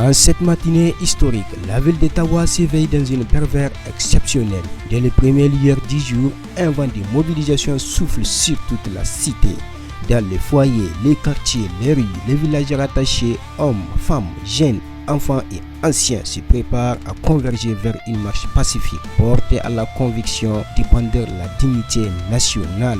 En cette matinée historique, la ville de Tawa s'éveille dans une ferveur exceptionnelle. Dès les premières lueurs du jour, un vent de mobilisation souffle sur toute la cité. Dans les foyers, les quartiers, les rues, les villages rattachés, hommes, femmes, jeunes, enfants et anciens se préparent à converger vers une marche pacifique, portée à la conviction de défendre la dignité nationale.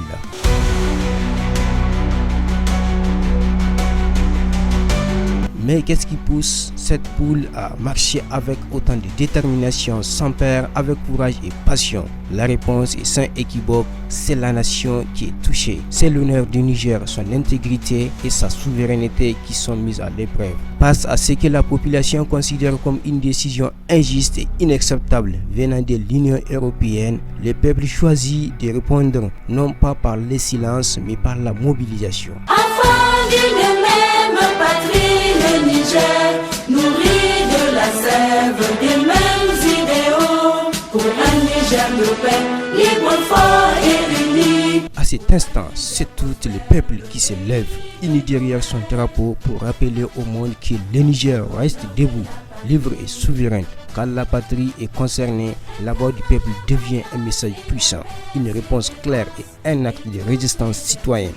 Mais qu'est-ce qui pousse cette poule à marcher avec autant de détermination, sans peur, avec courage et passion? La réponse est sans équivoque, c'est la nation qui est touchée. C'est l'honneur du Niger, son intégrité et sa souveraineté qui sont mises à l'épreuve. Face à ce que la population considère comme une décision injuste et inacceptable venant de l'Union européenne, le peuple choisit de répondre non pas par le silence mais par la mobilisation. Enfants d'une même patrie, le Niger, nourri de la sève des mêmes idéaux, pour un Niger de paix, libre, fort et uni. À cet instant, c'est tout le peuple qui se lève, uni derrière son drapeau pour rappeler au monde que le Niger reste debout, libre et souverain. Quand la patrie est concernée, la voix du peuple devient un message puissant, une réponse claire et un acte de résistance citoyenne.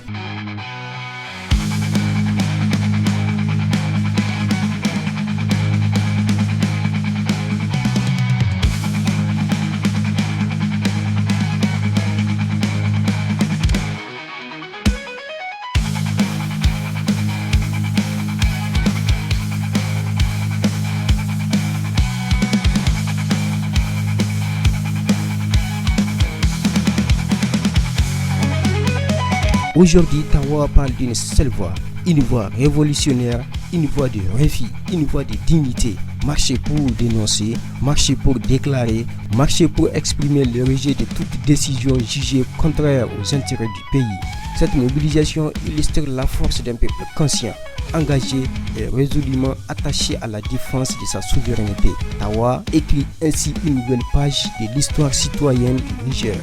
Aujourd'hui, Tawa parle d'une seule voix, une voix révolutionnaire, une voix de refus, une voix de dignité. Marcher pour dénoncer, marcher pour déclarer, marcher pour exprimer le rejet de toute décision jugée contraire aux intérêts du pays. Cette mobilisation illustre la force d'un peuple conscient, engagé et résolument attaché à la défense de sa souveraineté. Tawa écrit ainsi une nouvelle page de l'histoire citoyenne du Niger.